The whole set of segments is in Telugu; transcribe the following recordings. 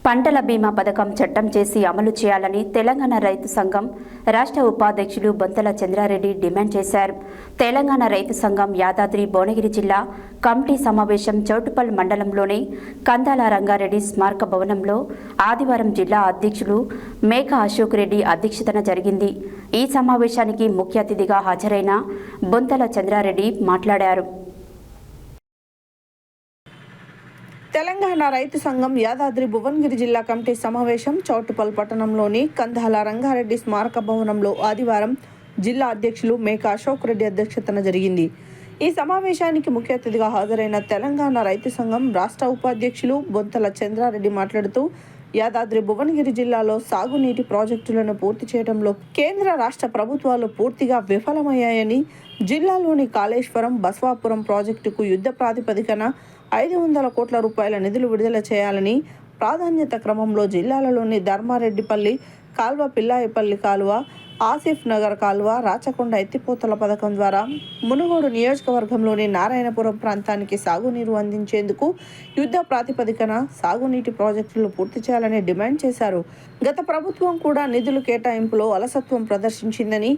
పంటల బీమా పథకం చట్టం చేసి అమలు చేయాలని తెలంగాణ రైతు సంఘం రాష్ట్ర ఉపాధ్యక్షులు బొంతల చంద్రారెడ్డి డిమాండ్ చేశారు. తెలంగాణ రైతు సంఘం యాదాద్రి భువనగిరి జిల్లా కమిటీ సమావేశం చౌటుప్పల్ మండలంలోని కందాల రంగారెడ్డి స్మారక భవనంలో ఆదివారం జిల్లా అధ్యక్షులు మేక అశోక్ రెడ్డి అధ్యక్షతన జరిగింది. ఈ సమావేశానికి ముఖ్య అతిథిగా హాజరైన బొంతల చంద్రారెడ్డి మాట్లాడారు. తెలంగాణ రైతు సంఘం యాదాద్రి భువనగిరి జిల్లా కమిటీ సమావేశం చౌటుప్పల్ పట్టణంలోని కందాల రంగారెడ్డి స్మారక భవనంలో ఆదివారం జిల్లా అధ్యక్షులు మేక అశోక్ రెడ్డి అధ్యక్షతన జరిగింది. ఈ సమావేశానికి ముఖ్య అతిథిగా హాజరైన తెలంగాణ రైతు సంఘం రాష్ట్ర ఉపాధ్యక్షులు బొంతల చంద్రారెడ్డి మాట్లాడుతూ యాదాద్రి భువనగిరి జిల్లాలో సాగునీటి ప్రాజెక్టులను పూర్తి చేయడంలో కేంద్ర రాష్ట్ర ప్రభుత్వాలు పూర్తిగా విఫలమయ్యాయని, జిల్లాలోని కాళేశ్వరం, బస్వాపురం ప్రాజెక్టుకు యుద్ధ ప్రాతిపదికన 500 కోట్ల రూపాయల నిధులు విడుదల చేయాలని, ప్రాధాన్యత క్రమంలో జిల్లాలలోని ధర్మారెడ్డిపల్లి కాల్వ, పిల్లాయిపల్లి కాలువ, ఆసిఫ్ నగర్ కాలువ, రాచకొండ ఎత్తిపోతల పథకం ద్వారా మునుగోడు నియోజకవర్గంలోని నారాయణపురం ప్రాంతానికి సాగునీరు అందించేందుకు యుద్ధ ప్రాతిపదికన సాగునీటి ప్రాజెక్టులు పూర్తి చేయాలని డిమాండ్ చేశారు. గత ప్రభుత్వం కూడా నిధులు కేటాయింపులో అలసత్వం ప్రదర్శించిందని,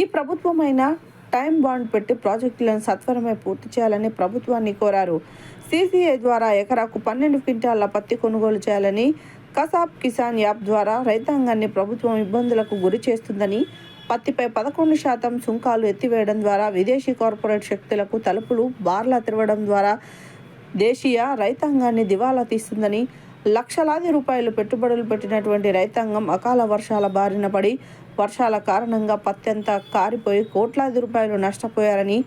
ఈ ప్రభుత్వమైనా టైం బాండ్ పెట్టి ప్రాజెక్టులను సత్వరమే పూర్తి చేయాలని ప్రభుత్వాన్ని కోరారు. CCI ద్వారా ఎకరాకు 12 క్వింటాళ్ల పత్తి కొనుగోలు చేయాలని, కసాబ్ కిసాన్ యాప్ ద్వారా రైతాంగాన్ని ప్రభుత్వం ఇబ్బందులకు గురి చేస్తుందని, పత్తిపై 11% సుంకాలు ఎత్తివేయడం ద్వారా విదేశీ కార్పొరేట్ శక్తులకు తలుపులు బార్లా తెరవడం ద్వారా దేశీయ రైతాంగాన్ని దివాలా తీస్తుందని, లక్షలాది రూపాయలు పెట్టుబడులు పెట్టినటువంటి రైతాంగం అకాల వర్షాల బారిన పడి వర్షాల కారణంగా పత్తి అంతా కారిపోయి కోట్లాది రూపాయలు నష్టపోయారని,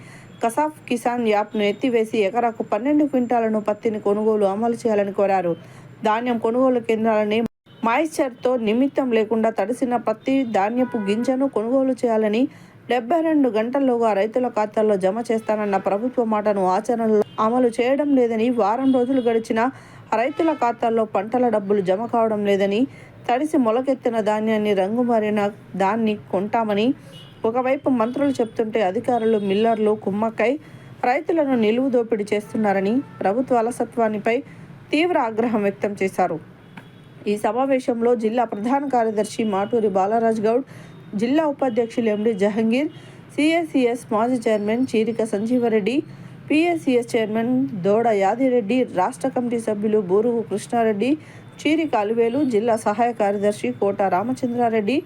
కసాఫ్ కిసాన్ యాప్ను ఎత్తివేసి ఎకరాకు 12 క్వింటాలను పత్తిని కొనుగోలు అమలు చేయాలని కోరారు. ధాన్యం కొనుగోలు కేంద్రాలని మాయిశ్చర్తో నిమిత్తం లేకుండా తడిసిన పత్తి ధాన్యపు గింజను కొనుగోలు చేయాలని, 72 గంటల్లోగా రైతుల ఖాతాల్లో జమ చేస్తానన్న ప్రభుత్వ మాటను ఆచరణలో అమలు చేయడం లేదని, వారం రోజులు గడిచినా రైతుల ఖాతాల్లో పంటల డబ్బులు జమ కావడం లేదని, తడిసి మొలకెత్తిన ధాన్యాన్ని రంగుమారిన దాన్ని కొంటామని ఒకవైపు మంత్రులు చెప్తుంటే అధికారులు మిల్లర్లు కుమ్మక్కై రైతులను నిలువు దోపిడీ చేస్తున్నారని ప్రభుత్వ అలసత్వానిపై తీవ్ర ఆగ్రహం వ్యక్తం చేశారు. ఈ సమావేశంలో జిల్లా ప్రధాన కార్యదర్శి మాటూరి బాలరాజ్ గౌడ్, జిల్లా ఉపాధ్యక్షులు ఎండి జహంగీర్, CACS మాజీ chairman Cheerika Sanjeeva Reddy, PACS chairman Doda Yadi Reddy, రాష్ట్ర కమిటీ సభ్యులు బూరుగు కృష్ణారెడ్డి, చీరిక అలివేలు, జిల్లా సహాయ కార్యదర్శి కోట రామచంద్రారెడ్డి,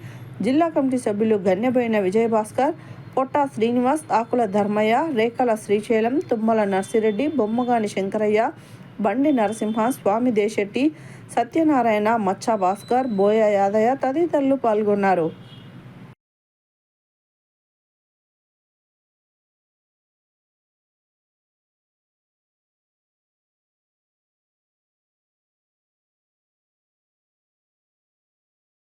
జిల్లా కమిటీ సభ్యులు గన్నెబోయిన విజయభాస్కర్, పొట్టా శ్రీనివాస్, ఆకుల ధర్మయ్య, రేఖల శ్రీశైలం, తుమ్మల నర్సిరెడ్డి, బొమ్మగాని శంకరయ్య, బండి నరసింహ, స్వామి దేశెట్టి, సత్యనారాయణ, మచ్చ భాస్కర్, బోయ యాదయ్య తదితరులు పాల్గొన్నారు.